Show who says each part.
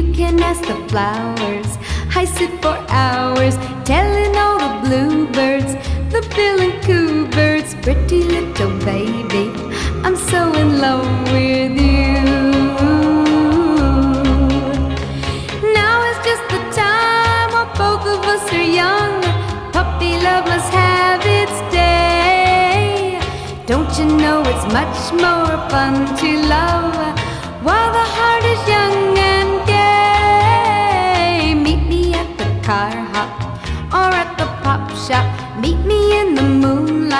Speaker 1: You can ask the flowers. I sit for hours telling all the bluebirds, the bill and coo birds, pretty little baby, I'm so in love with you. Now is just the time while both of us are young. Puppy love must have its day. Don't you know it's much more fun to love